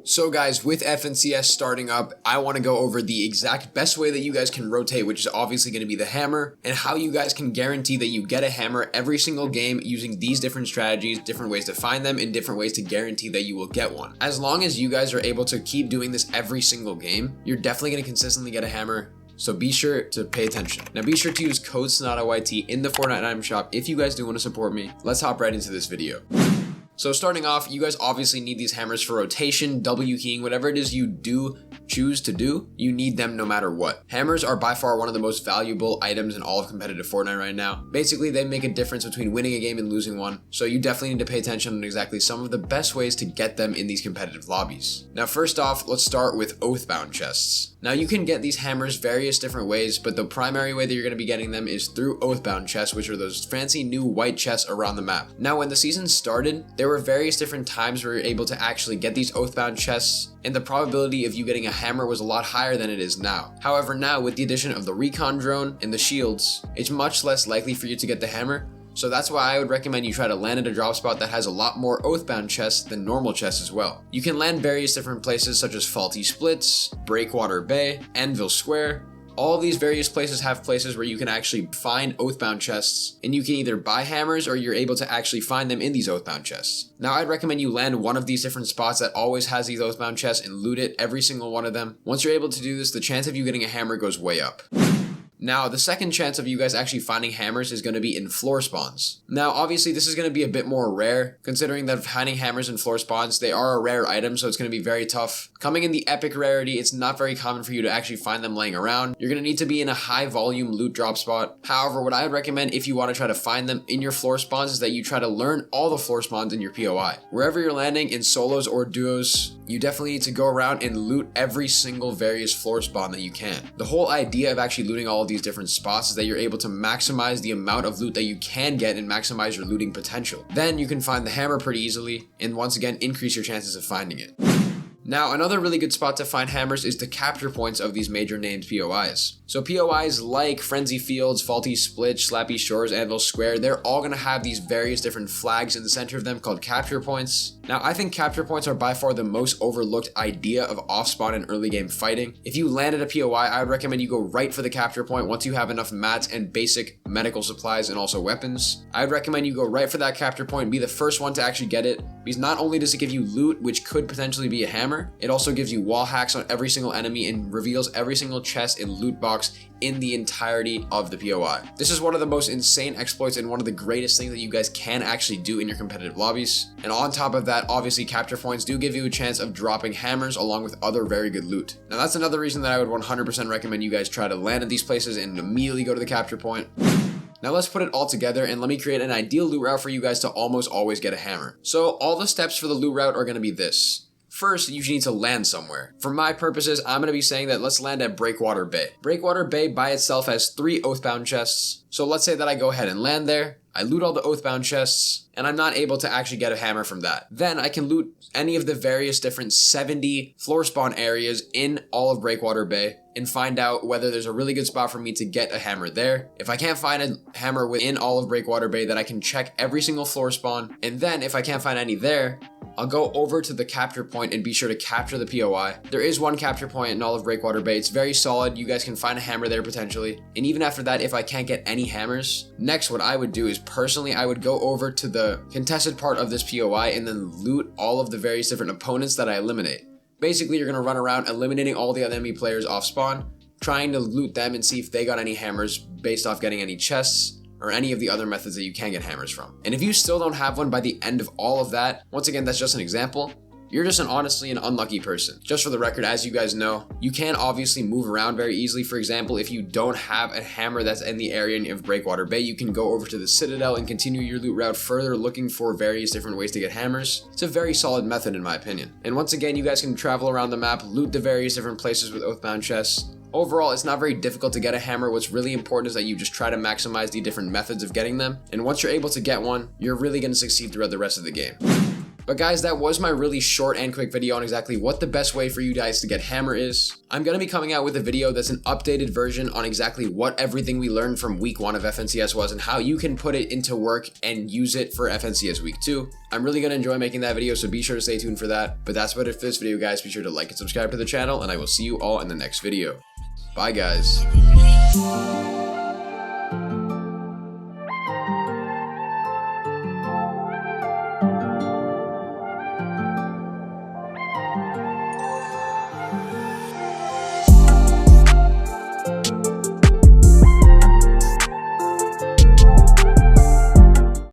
So guys, with FNCS starting up, I want to go over the exact best way that you guys can rotate, which is obviously going to be the hammer, and how you guys can guarantee that you get a hammer every single game using these different strategies, different ways to find them, and different ways to guarantee that you will get one. As long as you guys are able to keep doing this every single game, you're definitely going to consistently get a hammer. So be sure to pay attention. Now be sure to use code SonataYT in the Fortnite item shop if you guys do want to support me. Let's hop right into this video. So starting off, you guys obviously need these hammers for rotation, W keying, whatever it is you do choose to do, you need them no matter what. Hammers are by far one of the most valuable items in all of competitive Fortnite right now. Basically, they make a difference between winning a game and losing one, so you definitely need to pay attention on exactly some of the best ways to get them in these competitive lobbies. Now first off, let's start with Oathbound Chests. Now you can get these hammers various different ways, but the primary way that you're going to be getting them is through Oathbound Chests, which are those fancy new white chests around the map. Now when the season started, there were various different times where you're able to actually get these Oathbound Chests, and the probability of you getting a hammer was a lot higher than it is now. However, now with the addition of the recon drone and the shields, it's much less likely for you to get the hammer. So that's why I would recommend you try to land at a drop spot that has a lot more Oathbound chests than normal chests as well. You can land various different places such as Faulty Splits, Breakwater Bay, Anvil Square. All of these various places have places where you can actually find Oathbound chests, and you can either buy hammers or you're able to actually find them in these Oathbound chests. Now I'd recommend you land one of these different spots that always has these Oathbound chests and loot it, every single one of them. Once you're able to do this, the chance of you getting a hammer goes way up. Now, the second chance of you guys actually finding hammers is going to be in floor spawns. Now, obviously, this is going to be a bit more rare, considering that finding hammers in floor spawns, they are a rare item, so it's going to be very tough. Coming in the epic rarity, it's not very common for you to actually find them laying around. You're going to need to be in a high volume loot drop spot. However, what I would recommend if you want to try to find them in your floor spawns is that you try to learn all the floor spawns in your POI. Wherever you're landing, in solos or duos, you definitely need to go around and loot every single various floor spawn that you can. The whole idea of actually looting all of these different spots is that you're able to maximize the amount of loot that you can get and maximize your looting potential. Then you can find the hammer pretty easily and once again increase your chances of finding it. Now, another really good spot to find hammers is the capture points of these major named POIs. So POIs like Frenzy Fields, Faulty Split, Slappy Shores, Anvil Square, they're all going to have these various different flags in the center of them called capture points. Now, I think capture points are by far the most overlooked idea of off-spawn and early game fighting. If you land at a POI, I would recommend you go right for the capture point once you have enough mats and basic medical supplies and also weapons. I would recommend you go right for that capture point and be the first one to actually get it, because not only does it give you loot, which could potentially be a hammer, it also gives you wall hacks on every single enemy and reveals every single chest and loot box in the entirety of the POI. This is one of the most insane exploits and one of the greatest things that you guys can actually do in your competitive lobbies. And on top of that, obviously capture points do give you a chance of dropping hammers along with other very good loot. Now that's another reason that I would 100% recommend you guys try to land at these places and immediately go to the capture point. Now let's put it all together and let me create an ideal loot route for you guys to almost always get a hammer. So all the steps for the loot route are going to be this. First, you need to land somewhere. For my purposes, I'm going to be saying that let's land at Breakwater Bay. Breakwater Bay by itself has 3 Oathbound chests. So let's say that I go ahead and land there. I loot all the Oathbound chests, and I'm not able to actually get a hammer from that. Then I can loot any of the various different 70 floor spawn areas in all of Breakwater Bay and find out whether there's a really good spot for me to get a hammer there. If I can't find a hammer within all of Breakwater Bay, then I can check every single floor spawn. And then if I can't find any there, I'll go over to the capture point and be sure to capture the POI. There is one capture point in all of Breakwater Bay. It's very solid. You guys can find a hammer there potentially. And even after that, if I can't get any hammers, next what I would do is personally, I would go over to the contested part of this POI and then loot all of the various different opponents that I eliminate. Basically, you're going to run around eliminating all the other enemy players off spawn, trying to loot them and see if they got any hammers based off getting any chests or any of the other methods that you can get hammers from. And if you still don't have one by the end of all of that, once again, that's just an example. You're just honestly an unlucky person. Just for the record, as you guys know, you can obviously move around very easily. For example, if you don't have a hammer that's in the area of Breakwater Bay, you can go over to the Citadel and continue your loot route further looking for various different ways to get hammers. It's a very solid method in my opinion. And once again, you guys can travel around the map, loot the various different places with Oathbound chests. Overall, it's not very difficult to get a hammer. What's really important is that you just try to maximize the different methods of getting them. And once you're able to get one, you're really going to succeed throughout the rest of the game. But guys, that was my really short and quick video on exactly what the best way for you guys to get hammer is. I'm going to be coming out with a video that's an updated version on exactly what everything we learned from week 1 of FNCS was and how you can put it into work and use it for FNCS week 2. I'm really going to enjoy making that video, so be sure to stay tuned for that. But that's about it for this video, guys. Be sure to like and subscribe to the channel, and I will see you all in the next video. Bye, guys.